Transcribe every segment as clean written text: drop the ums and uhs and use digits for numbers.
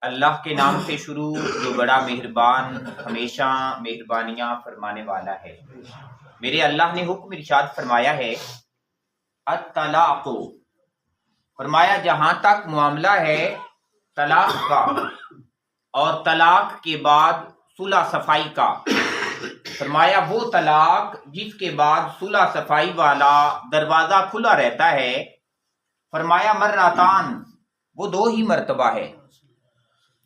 اللہ کے نام سے شروع جو بڑا مہربان ہمیشہ مہربانیاں فرمانے والا ہے۔ میرے اللہ نے حکم ارشاد فرمایا ہے الطلاق، فرمایا جہاں تک معاملہ ہے طلاق کا اور طلاق کے بعد صلح صفائی کا، فرمایا وہ طلاق جس کے بعد صلح صفائی والا دروازہ کھلا رہتا ہے، فرمایا مرتان، وہ دو ہی مرتبہ ہے،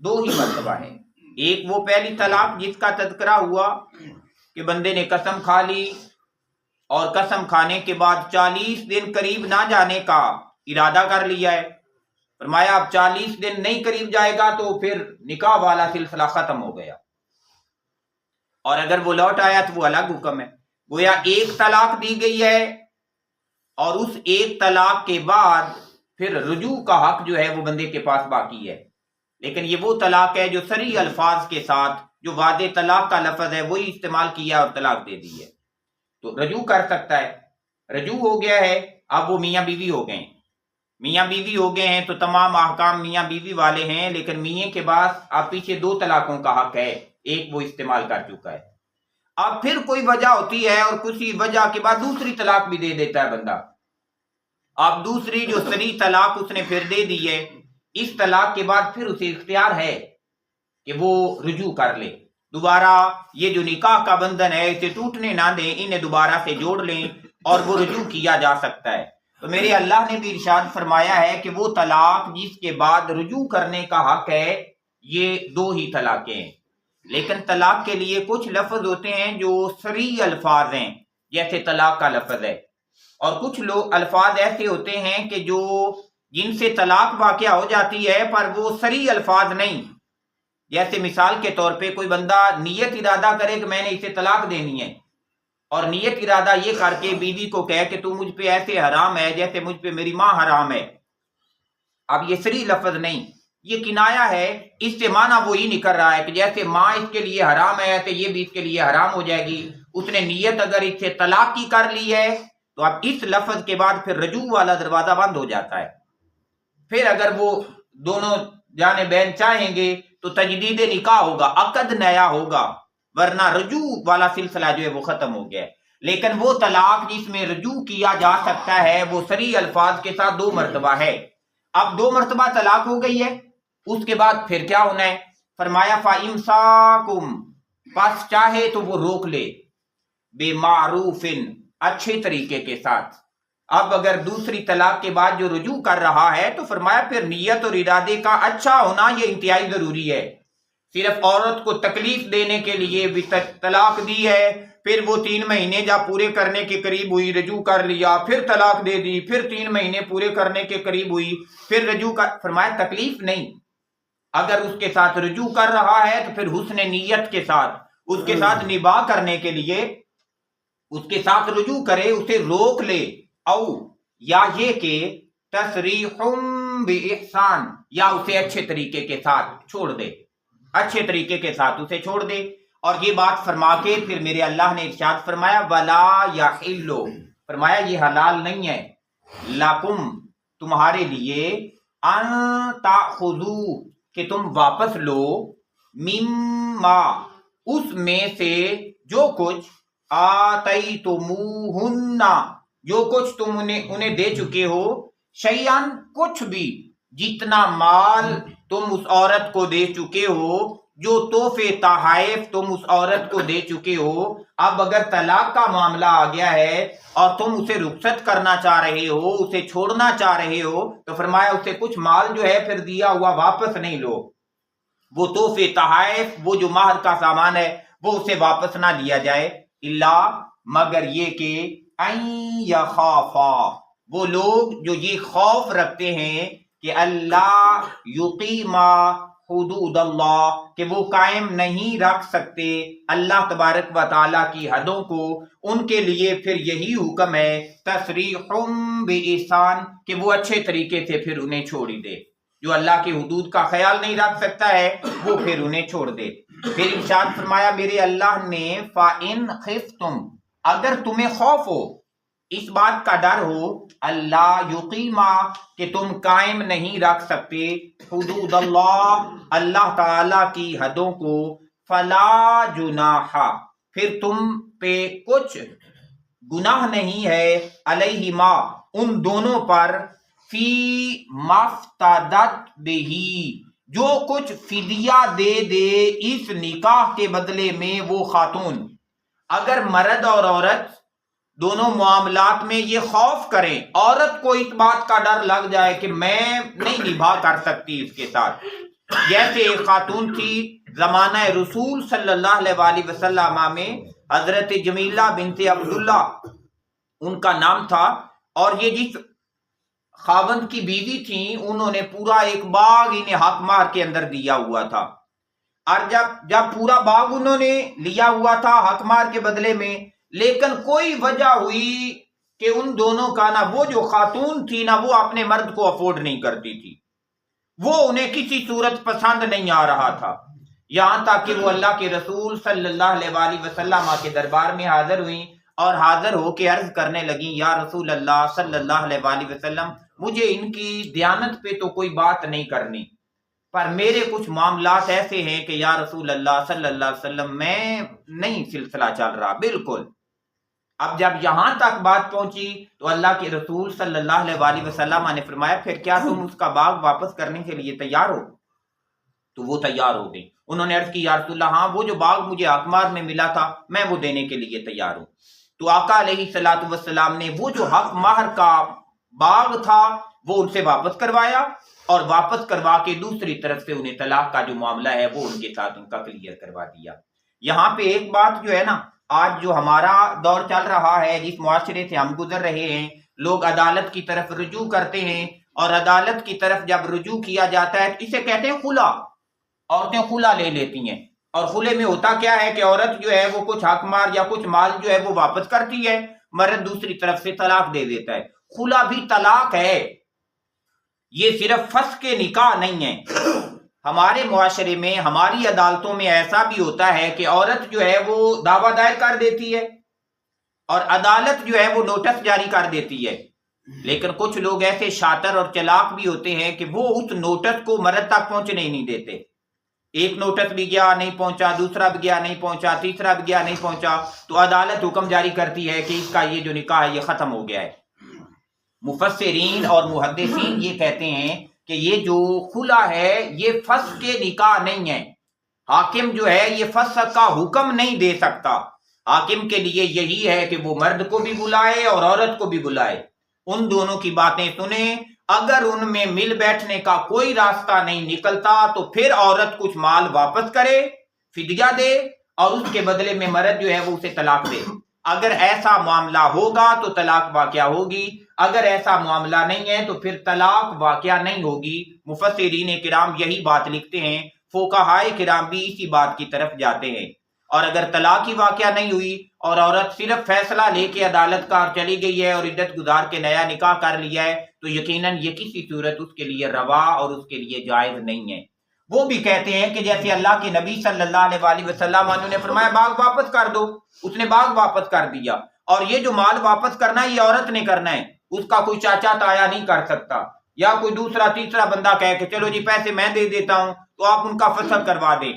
دو ہی مرتبہ ہے۔ ایک وہ پہلی طلاق جس کا تذکرہ ہوا کہ بندے نے قسم کھا لی اور قسم کھانے کے بعد 40 دن قریب نہ جانے کا ارادہ کر لیا ہے، فرمایا اب 40 دن نہیں قریب جائے گا تو پھر نکاح والا سلسلہ ختم ہو گیا، اور اگر وہ لوٹ آیا تو وہ الگ حکم ہے۔ گویا ایک طلاق دی گئی ہے اور اس ایک طلاق کے بعد پھر رجوع کا حق جو ہے وہ بندے کے پاس باقی ہے، لیکن یہ وہ طلاق ہے جو صریح الفاظ کے ساتھ جو واضح طلاق کا لفظ ہے وہی استعمال کیا اور طلاق دے دی ہے، تو رجوع کر سکتا ہے۔ رجوع ہو گیا ہے، اب وہ میاں بیوی ہو گئے ہیں، میاں بیوی ہو گئے ہیں تو تمام احکام میاں بیوی والے ہیں، لیکن میاں کے بعد اب پیچھے دو طلاقوں کا حق ہے، ایک وہ استعمال کر چکا ہے، اب پھر کوئی وجہ ہوتی ہے اور کسی وجہ کے بعد دوسری طلاق بھی دے دیتا ہے بندہ، اب دوسری جو صریح طلاق اس نے پھر دے دی ہے، اس طلاق کے بعد پھر اسے اختیار ہے کہ وہ رجوع کر لے، دوبارہ یہ جو نکاح کا بندھن ہے اسے ٹوٹنے نہ دیں، انہیں دوبارہ سے جوڑ لیں اور وہ رجوع کیا جا سکتا ہے۔ تو میرے اللہ نے بھی ارشاد فرمایا ہے کہ وہ طلاق جس کے بعد رجوع کرنے کا حق ہے یہ دو ہی طلاقیں ہیں، لیکن طلاق کے لیے کچھ لفظ ہوتے ہیں جو صریح الفاظ ہیں، جیسے طلاق کا لفظ ہے، اور کچھ لوگ الفاظ ایسے ہوتے ہیں کہ جو جن سے طلاق واقع ہو جاتی ہے پر وہ صریح الفاظ نہیں، جیسے مثال کے طور پہ کوئی بندہ نیت ارادہ کرے کہ میں نے اسے طلاق دینی ہے، اور نیت ارادہ یہ کر کے بیوی کو کہے کہ تو مجھ پہ ایسے حرام ہے جیسے مجھ پہ میری ماں حرام ہے، اب یہ صریح لفظ نہیں، یہ کنایا ہے، اس سے معنی وہی نکل رہا ہے کہ جیسے ماں اس کے لیے حرام ہے تو یہ بھی اس کے لیے حرام ہو جائے گی، اس نے نیت اگر اس سے طلاق کی کر لی ہے تو اب اس لفظ کے بعد پھر رجوع والا دروازہ بند ہو جاتا ہے، پھر اگر وہ دونوں جانبین چاہیں گے تو تجدید نکاح ہوگا، عقد نیا ہوگا، ورنہ رجوع والا سلسلہ جو ہے وہ ختم ہو گیا ہے۔ لیکن وہ طلاق جس میں رجوع کیا جا سکتا ہے وہ صریح الفاظ کے ساتھ دو مرتبہ ہے، اب دو مرتبہ طلاق ہو گئی ہے، اس کے بعد پھر کیا ہونا ہے؟ فرمایا فَإِمْسَاكُمْ، پس چاہے تو وہ روک لے، بِمَعْرُوفٍ، اچھے طریقے کے ساتھ۔ اب اگر دوسری طلاق کے بعد جو رجوع کر رہا ہے تو فرمایا پھر نیت اور ارادے کا اچھا ہونا یہ انتہائی ضروری ہے، صرف عورت کو تکلیف دینے کے لیے بھی طلاق دی ہے، پھر وہ 3 مہینے جب پورے کرنے کے قریب ہوئی رجوع کر لیا، پھر طلاق دے دی، پھر 3 مہینے پورے کرنے کے قریب ہوئی پھر رجوع کر، فرمایا تکلیف نہیں، اگر اس کے ساتھ رجوع کر رہا ہے تو پھر حسن نیت کے ساتھ اس کے ساتھ نباہ کرنے کے لیے اس کے ساتھ رجوع کرے، اسے روک لے، او یا یہ کہ تصریح بإحسان، یا اسے اچھے طریقے کے ساتھ چھوڑ دے، اچھے طریقے کے ساتھ اسے چھوڑ دے، اور یہ بات فرما کے پھر میرے اللہ نے ارشاد فرمایا وَلَا يَحِلُّ، فرمایا یہ حلال نہیں ہے، لَكُمْ، تمہارے لیے، أَن تَأْخُذُوا، کہ تم واپس لو، مِمَّا، اس میں سے جو کچھ، آتَيْتُمُوهُنَّ، جو کچھ تم انہیں دے چکے ہو، شیئن، کچھ بھی، جتنا مال تم اس عورت کو دے چکے ہو، جو تحفے تحائف تم اس عورت کو دے چکے ہو، اب اگر طلاق کا معاملہ آ گیا ہے اور تم اسے رخصت کرنا چاہ رہے ہو، اسے چھوڑنا چاہ رہے ہو، تو فرمایا اسے کچھ مال جو ہے پھر دیا ہوا واپس نہیں لو، وہ تحفے تحائف، وہ جو مہر کا سامان ہے وہ اسے واپس نہ لیا جائے، الا، مگر یہ کہ ان یخافا، وہ لوگ جو یہ خوف رکھتے ہیں کہ اللہ یقیما حدود اللہ، کہ وہ قائم نہیں رکھ سکتے اللہ تبارک و تعالیٰ کی حدوں کو، ان کے لیے پھر یہی حکم ہے تصریح بإحسان، کہ وہ اچھے طریقے سے پھر انہیں چھوڑ ہی دے، جو اللہ کی حدود کا خیال نہیں رکھ سکتا ہے وہ پھر انہیں چھوڑ دے۔ پھر ارشاد فرمایا میرے اللہ نے فَإِنْ خِفْتُمْ، اگر تمہیں خوف ہو، اس بات کا ڈر ہو اللہ یقیما کہ تم قائم نہیں رکھ سکتے حدود اللہ اللہ تعالی کی حدوں کو، فلا جناح پھر تم پہ کچھ گناہ نہیں ہے، علیہما ان دونوں پر، فی مفتدت بہی جو کچھ فدیہ دے دے اس نکاح کے بدلے میں وہ خاتون۔ اگر مرد اور عورت دونوں معاملات میں یہ خوف کریں، عورت کو اس بات کا ڈر لگ جائے کہ میں نہیں نبھا کر سکتی اس کے ساتھ، جیسے ایک خاتون تھی زمانہ رسول صلی اللہ علیہ وآلہ وسلم میں، حضرت جمیلہ بنت عبداللہ ان کا نام تھا، اور یہ جس خاوند کی بیوی تھیں انہوں نے پورا ایک باغ انہیں حق مار کے اندر دیا ہوا تھا، اور جب پورا باغ انہوں نے لیا ہوا تھا حق مار کے بدلے میں، لیکن کوئی وجہ ہوئی کہ ان دونوں کا نہ وہ جو خاتون تھی نہ وہ اپنے مرد کو افورڈ نہیں کرتی تھی، وہ انہیں کسی صورت پسند نہیں آ رہا تھا، یہاں تک کہ وہ اللہ کے رسول صلی اللہ علیہ وآلہ وسلم کے دربار میں حاضر ہوئیں اور حاضر ہو کے عرض کرنے لگیں، یا رسول اللہ صلی اللہ علیہ وآلہ وسلم مجھے ان کی دیانت پہ تو کوئی بات نہیں کرنی، پر میرے کچھ معاملات ایسے ہیں کہ یا رسول اللہ صلی اللہ علیہ وسلم میں نہیں سلسلہ چل رہا بالکل۔ اب جب یہاں تک بات پہنچی تو اللہ کے رسول صلی اللہ علیہ وآلہ وسلم نے فرمایا پھر کیا تم اس کا باغ واپس کرنے کے لیے تیار ہو؟ تو وہ تیار ہو گئی، انہوں نے عرض کی یا رسول اللہ ہاں وہ جو باغ مجھے حقمار میں ملا تھا میں وہ دینے کے لیے تیار ہوں۔ تو آقا علیہ الصلوۃ والسلام نے وہ جو حق مہر کا باغ تھا وہ ان سے واپس کروایا، اور واپس کروا کے دوسری طرف سے انہیں طلاق کا جو معاملہ ہے وہ ان کے ساتھ ان کا کلیئر کروا دیا۔ یہاں پہ ایک بات جو ہے نا، آج جو ہمارا دور چل رہا ہے، جس معاشرے سے ہم گزر رہے ہیں، لوگ عدالت کی طرف رجوع کرتے ہیں، اور عدالت کی طرف جب رجوع کیا جاتا ہے اسے کہتے ہیں خلا، عورتیں خلا لے لیتی ہیں، اور خلے میں ہوتا کیا ہے کہ عورت جو ہے وہ کچھ حق مار یا کچھ مال جو ہے وہ واپس کرتی ہے، مرد دوسری طرف سے طلاق دے دیتا ہے۔ خلا بھی طلاق ہے، یہ صرف فسخ نکاح نہیں ہے۔ ہمارے معاشرے میں ہماری عدالتوں میں ایسا بھی ہوتا ہے کہ عورت جو ہے وہ دعویٰ دائر کر دیتی ہے اور عدالت جو ہے وہ نوٹس جاری کر دیتی ہے، لیکن کچھ لوگ ایسے شاطر اور چلاک بھی ہوتے ہیں کہ وہ اس نوٹس کو مرد تک پہنچنے نہیں دیتے، ایک نوٹس بھی گیا نہیں پہنچا، دوسرا بھی گیا نہیں پہنچا، تیسرا بھی گیا نہیں پہنچا، تو عدالت حکم جاری کرتی ہے کہ اس کا یہ جو نکاح ہے یہ ختم ہو گیا ہے۔ مفسرین اور محدثین یہ کہتے ہیں کہ یہ جو خلا ہے یہ فسخ نکاح نہیں ہے، حاکم جو ہے یہ فسخ کا حکم نہیں دے سکتا، حاکم کے لیے یہی ہے کہ وہ مرد کو بھی بلائے اور عورت کو بھی بلائے، ان دونوں کی باتیں سنیں، اگر ان میں مل بیٹھنے کا کوئی راستہ نہیں نکلتا تو پھر عورت کچھ مال واپس کرے، فدیہ دے، اور اس کے بدلے میں مرد جو ہے وہ اسے طلاق دے۔ اگر ایسا معاملہ ہوگا تو طلاق واقع ہوگی، اگر ایسا معاملہ نہیں ہے تو پھر طلاق واقع نہیں ہوگی۔ مفسرین کرام یہی بات لکھتے ہیں، فقہائے کرام بھی اسی بات کی طرف جاتے ہیں، اور اگر طلاق ہی واقع نہیں ہوئی اور عورت صرف فیصلہ لے کے عدالت کا چلی گئی ہے اور عدت گزار کے نیا نکاح کر لیا ہے تو یقیناً یہ کسی صورت اس کے لیے روا اور اس کے لیے جائز نہیں ہے۔ وہ بھی کہتے ہیں کہ جیسے اللہ کے نبی صلی اللہ علیہ وآلہ وسلم نے فرمایا باغ واپس کر دو، اس نے باغ واپس کر دیا، اور یہ جو مال واپس کرنا ہے یہ عورت نے کرنا ہے، اس کا کوئی چاچا تایا نہیں کر سکتا، یا کوئی دوسرا تیسرا بندہ کہے کہ چلو جی پیسے میں دے دیتا ہوں تو آپ ان کا فسخ کروا دیں،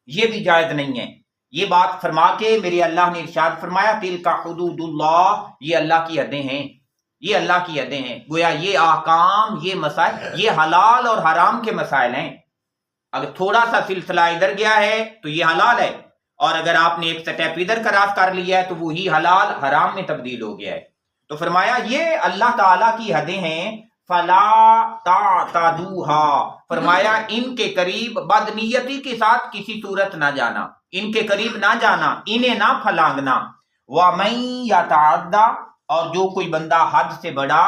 یہ بھی جائز نہیں ہے۔ یہ بات فرما کے میرے اللہ نے ارشاد فرمایا تلک حدود اللہ، یہ اللہ کی حدیں ہیں، یہ اللہ کی حدیں ہیں، گویا یہ احکام، یہ مسائل، یہ حلال اور حرام کے مسائل ہیں، اگر تھوڑا سا سلسلہ ادھر گیا ہے تو یہ حلال ہے، اور اگر آپ نے ایک سٹیپ ادھر کراس کر لیا ہے تو وہی حلال حرام میں تبدیل ہو گیا ہے۔ تو فرمایا یہ اللہ تعالیٰ کی حدیں ہیں، فلا تعتدوها، فرمایا ان کے قریب بدنیتی کے ساتھ کسی صورت نہ جانا، ان کے قریب نہ جانا، انہیں نہ پھلانگنا۔ وَمَن يَتَعَدَّ، اور جو کوئی بندہ حد سے بڑا،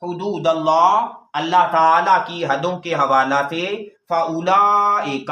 حدود اللہ، اللہ تعالیٰ کی حدوں کے حوالہ سے، فَأُولَئِكَ،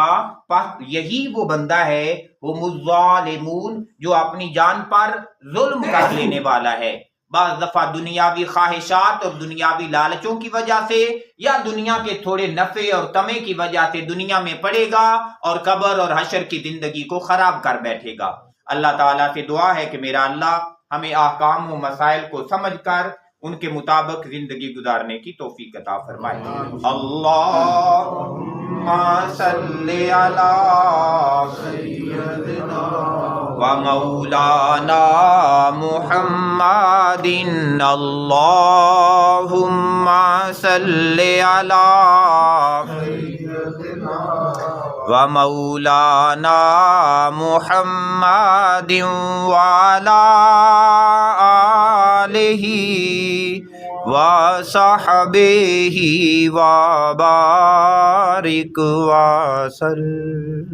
پس یہی وہ بندہ ہے، هُمُ الظَّالِمُونَ، جو اپنی جان پر ظلم کر لینے والا ہے، بعض دفعہ دنیاوی خواہشات اور دنیاوی لالچوں کی وجہ سے یا دنیا کے تھوڑے نفع اور طمع کی وجہ سے دنیا میں پڑے گا اور قبر اور حشر کی زندگی کو خراب کر بیٹھے گا۔ اللہ تعالیٰ سے دعا ہے کہ میرا اللہ ہمیں احکام و مسائل کو سمجھ کر ان کے مطابق زندگی گزارنے کی توفیق عطا فرمائے۔ اللہم صلی علی سیدنا و مولانا محمد، اللہم صلی علی و مولانا محمد وعلی آلہ وصحبہ وبارک وسلم۔